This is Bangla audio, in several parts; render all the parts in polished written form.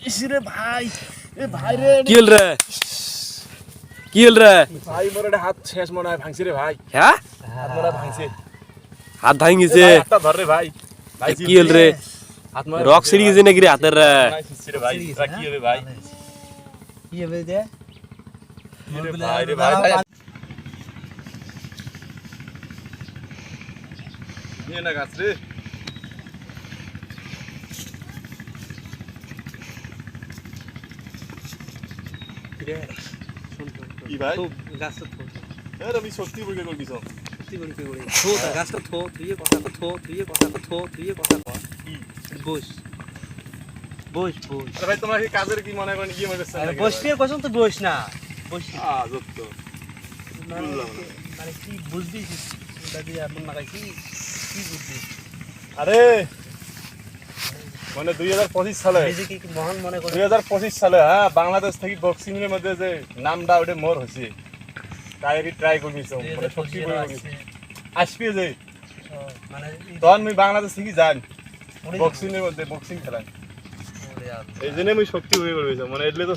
ইসরে ভাই এ ভাই রে কি হল রে ভাই মোর এটা হাত শেষ মনে হয় ভাঙছে রে ভাই হ্যাঁ হাত মোরা ভাঙছে হাত ভাঙি গেছে হাতটা ধর রে ভাই ভাই কি হল রে হাত মোরা রক ছিড়ে গেছে নাকি রে হাতের রে রে ভাই এটা কি হবে ভাই কি হবে যে ভাই রে ভাই নিয়ে না গাছ রে কি ভাই গাছটা থো এর আমি সত্যি বলে কইছ সত্যি করে কি করে থো তা গাছটা থো তুই কথা থো তুই কথা থো তুই কথা কর কি বস বস বস আরে ভাই তোমরা কি কাজের কি মনে করেন কি মনে করছেন আরে বস নিয়ে কসম তো বস না বস যত মানে কি বুঝবি দাদি আপন না কি বুঝবি আরে মানে 2025 সালে নিজেকে কি মহান মনে করে 2025 সালে হ্যাঁ বাংলাদেশ থেকে বক্সিং এর মধ্যে যে নামটা ওটা মোর হইছে তাই আমি ট্রাই করবিছো মানে শক্তি বলি আসবে যে মানে তখন আমি বাংলাদেশ থেকে যাই বক্সিং এর মধ্যে বক্সিং খেলাই এই জন্য আমি শক্তি হয়ে করবিছো মানে এলে তো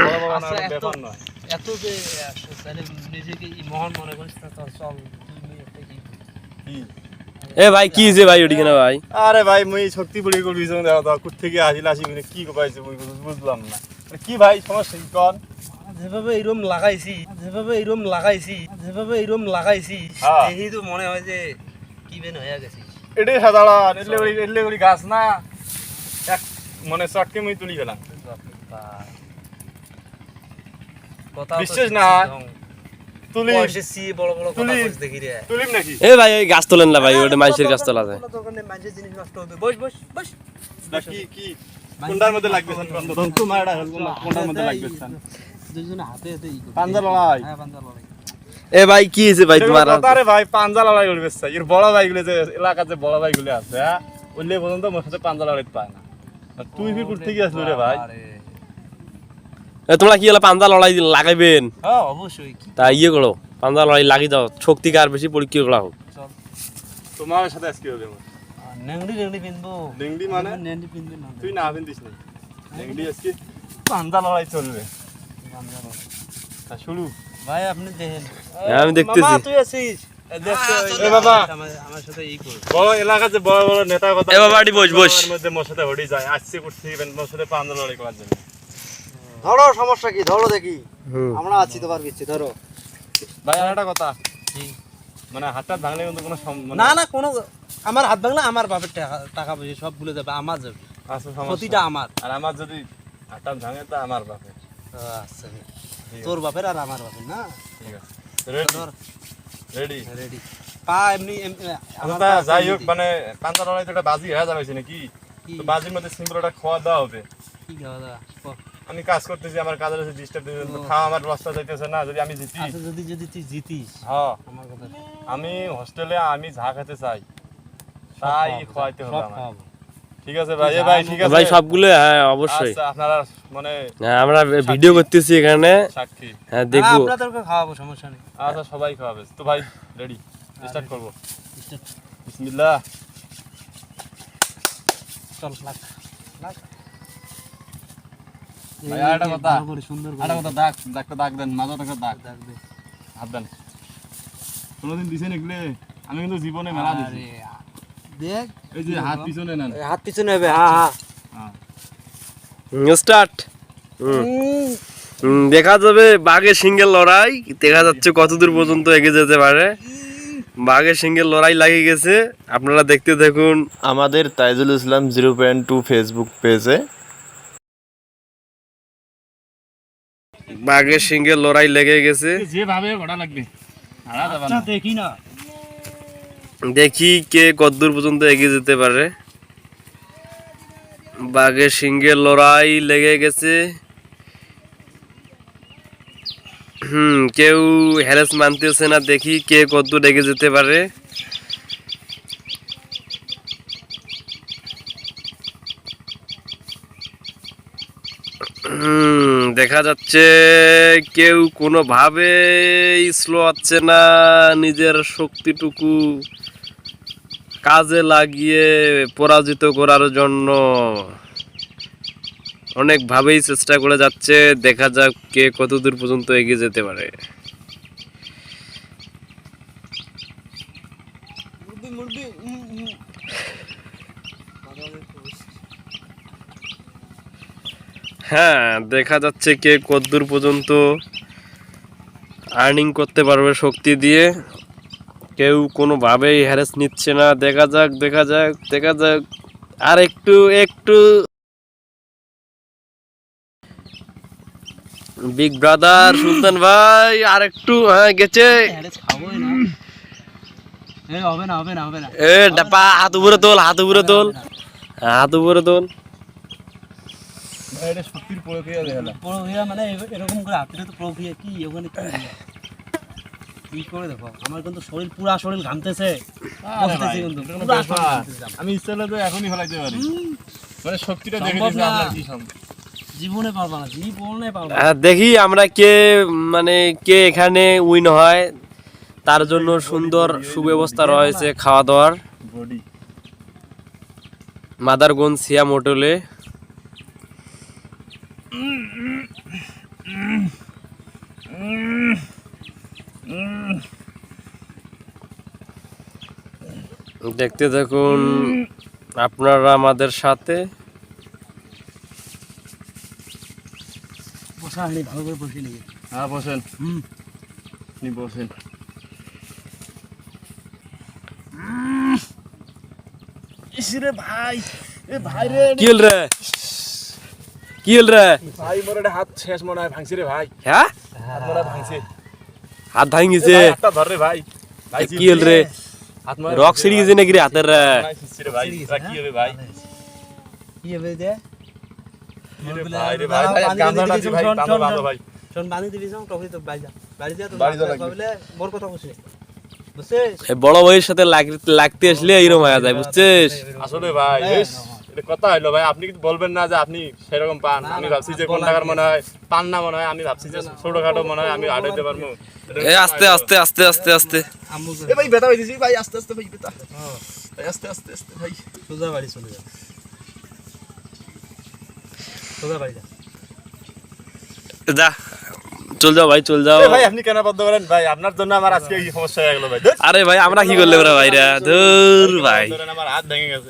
বড় বড় না ব্যাপার নয় এত যে তাহলে নিজেকে মহান মনে করিস না তো চল তুই একটা কি এ ভাই কি হইছে ভাই ওদিকে না ভাই আরে ভাই মুই শক্তি বলি করবিছো দেখো তো কুট থেকে আসি মানে কি কইছে মুই বুঝলাম না কি ভাই সমস্যা কি কোন যেভাবে এরম লাগাইছি এই তো মনে হয় যে কি বেন হয়ে গেছে এটাই সাধারণ এলে ওই গাছ না এক মানে চটকে মুই তুলি গেলাম বিশ্বাস না তুলি এসেছি বড় বড় কথা বলছ দেখি রে তুলিম নাকি এ ভাই এই গাছ তোলেন না ভাই ওটা মানুষের গাছ তোলা যায় দোকানে মানুষের জিনিস নষ্ট হবে বস বস বস কি কি কোনটার মধ্যে লাগবে ধন তো মারডা কোনটার মধ্যে লাগবে দুজনে হাতে হাতে ই পাঞ্জা লড়াই হ্যাঁ পাঞ্জা লড়াই এ ভাই কি হইছে ভাই তোমার আরে ভাই পাঞ্জা লড়াই করবে স্যার এর বড় ভাইগুলো যে এলাকাতে বড় ভাইগুলো আছে হ্যাঁ ওইলে পর্যন্ত মোর সাথে পাঞ্জা লড়াই পায় না তুই কি করতে গিয়েছিস রে ভাই এ তোমরা কি হলো পাঞ্জা লড়াই লাগাইবেন হ্যাঁ অবশ্যই কি তা ইয়ে করো পাঞ্জা লড়াই লাগি দাও শক্তি কার বেশি পরীক্ষা করা হোক চল তোমার সাথে আজকে হবে আমার নেংড়ি পিনবো নেংডি মানে নেংড়ি পিনবি না তুই না পিনদিস না নেংডি আজকে পাঞ্জা লড়াই চলবে পাঞ্জা লড়াই তা শুরু ভাই আপনি দেখেন হ্যাঁ, আমি দেখতেছি। মামা তুই আছিস এ বাবা আমার সাথে ই কর বড় এলাকাতে বড় বড় নেতা কথা এ বাবা, এটি বস, বস। এর মধ্যে মোর সাথে হড়ি যায় আসছে করতে ইভেন্ট মোর সাথে পাঞ্জা লড়াই করার জন্য ধরো সমস্যা কি ধরো দেখি আমরা আছি তো পারবিচ্ছি ধরো ভাই আর একটা কথা জি মানে হাতটা ভাঙলে কিন্তু কোনো না না কোনো আমার হাত ভাঙলে আমার বাপের টাকা পয়সা সব ভুলে যাবে আমার যাবে আচ্ছা সমস্যা ক্ষতিটা আমার আর আমার যদি হাতটা ভাঙে তা আমার বাপে আচ্ছা তোর বাপের আর আমার বাপের না ঠিক আছে রেডি ধর রেডি রেডি পা এমনি আমার আচ্ছা পা যাই হোক এমনি মানে পাঞ্জা লড়াই তো একটা বাজি হয়ে যাবে নাকি কি? তো বাজির মধ্যে সিম্বলটা খাওয়া দাওয়া হবে কি খাওয়া দাওয়া কর। আমি কাজ করতেছি আমার কাজের সাথে ডিস্টার্ব দিতে খাওয়া আমার রাস্তা যাইতেছে না যদি আমি জিতি আচ্ছা যদি যদি তুই জিতিস হ্যাঁ আমার কথা আমি হোস্টেলে আমি যা খেতে চাই তাই খাওয়াইতে হবে সব আমার খাওয়াবো ঠিক আছে ভাই এ ভাই ঠিক আছে ভাই সবগুলো হ্যাঁ অবশ্যই আচ্ছা আপনারা মানে হ্যাঁ আমরা ভিডিও করতেছি এখানে সাক্ষী হ্যাঁ দেখবো আপনাদেরকে খাওয়াবো সমস্যা নেই আচ্ছা সবাই খাওয়াবে তো ভাই রেডি স্টার্ট করব Start. বিসমিল্লাহ চল লাগ লাগ ভাই, আর একটা কথা। ভালো করে সুন্দর করে আরে কথা দাগ দাগটা দাগ দেন মাথা থেকে দাগ দাগ দে হাত দেন কোনোদিন দিছেন এগুলো আমি কিন্তু জীবনে মেলা দিছি আরে দেখ এই যে হাত পিছনে নেন হাত পিছনে হবে হ্যাঁ হ্যাঁ হ্যাঁ স্টার্ট দেখা যাবে বাঘের সিংহের লড়াই দেখা যাচ্ছে কতদূর পর্যন্ত এগিয়ে যেতে পারে বাঘের সিংহের লড়াই লাগিয়ে গেছে আপনারা দেখতে দেখুন আমাদের তাইজুল ইসলাম 0.2 ফেসবুক পেজে বাঘের সিংহের লড়াই লেগে গেছে যেভাবে ঘোড়া লাগবে হারা যাবে আচ্ছা না দেখি না দেখি কে কতদূর পর্যন্ত এগিয়ে যেতে পারে বাঘের সিংহের লড়াই লেগে গেছে কেউ হ্যারেস মানতেছে না দেখি কে কতদূর এগিয়ে যেতে পারে দেখা যাচ্ছে কেউ কোনোভাবে স্লো হচ্ছে না নিজের শক্তিটুকু কাজে লাগিয়ে পরাজিত করার জন্য অনেকভাবেই চেষ্টা করে যাচ্ছে, দেখা যাক কে কতদূর পর্যন্ত এগিয়ে যেতে পারে। হ্যাঁ, দেখা যাচ্ছে কে কতদূর পর্যন্ত আর্নিং করতে পারবে শক্তি দিয়ে। কেউ কোনোভাবেই হ্যারেস নিচ্ছে না। দেখা যাক দেখা যাক দেখা যাক। আর একটু একটু বিগ ব্রাদার সুলতান ভাই আর একটু, হ্যাঁ গেছে। খাবোই না। হবে না হবে না হবে না। এ ডাপা, হাত উপরে তোল, হাত উপরে তোল, হাত উপরে তোল। ভাই এটা শক্তির প্রক্রিয়া দেখালা। প্রক্রিয়া মানে এরকম করে হাতে তো প্রক্রিয়া কি ওখানে কি করে দেখো, আমার কিন্তু শরীর পুরা শরীর ঘামতেছে। বলতেছি কিন্তু পুরা শরীর ঘামতেছে। আমি ইচ্ছা হলে তো এখনই ফেলাইতে পারি, মানে শক্তিটা দেখে সম্ভব দিয়েছে না। আপনার কি সম্ভব। জীবনে পারবা না, জীবনে পারবা না। দেখি আমরা কে মানে কে এখানে উইন হয়। তার জন্য সুন্দর সুব্যবস্থা রয়েছে খাওয়া দাওয়ার। বডি মাদারগঞ্জ সিয়াম হোটেলে। দেখতে থাকুন আপনারা আমাদের সাথে। বসা হয়নি, ভালো করে বসে নাকি? হ্যাঁ বসেন, আপনি বসেন। ইসরে ভাই, এ ভাই রে, কি হল রে, কি হল রে? ভাই মোর একটা হাত শেষ মনে হয় ভাঙছে রে ভাই। হ্যাঁ, হাত মোরা ভাঙছে। হাত ভাঙিছে। এ ভাই, হাতটা ধর রে ভাই। ভাই কি হল রে? হাত মোরা রক সিঁড়ি গেছে নাকি রে হাতের রে? রে ভাই, এটা কি হবে ভাই? কি হবে যে? কি রে ভাই রে ভাই, ভাই গামছাটা দি ভাই, টানো বাঁধো ভাই। শোন বানি দিবি যাও, টকি তো বাড়ি যা। বাড়ি যা তো বাড়ি যাওয়া লাগবে। বলে মোর কথা বুঝছিস? বুঝছিস? এই বড় ভাইয়ের সাথে লাগতে আসলে এইরকম হয়ে যায়, বুঝছিস? আসলে ভাই বেশ এটা কথা হইলো ভাই, আপনি কিন্তু বলবেন না যে আপনি সেরকম পান। আমি ভাবছি যে কোন টাকার মনে হয় পান না, মনে হয় আমি ভাবছি যে ছোটখাটো মনে হয় আমি আড়াইতে পারবো। এই আস্তে আস্তে আস্তে আস্তে আস্তে। আম্মু এ ভাই বেটা হইতেছি ভাই, আস্তে আস্তে ভাই বেটা, ভাই আস্তে আস্তে আস্তে ভাই। সোজা বাড়ি চলে যা। সোজা বাড়ি যা। যা, চল যাও ভাই, চল যাও। এ ভাই আপনি কেন বদ্ধ করেন ভাই? আপনার জন্য আমার আজকে এই সমস্যা হয়ে গেল ভাই। আরে ভাই আমরা কি করলে ভাইরা, ধুর ভাই। আমার হাত ভেঙে গেছে।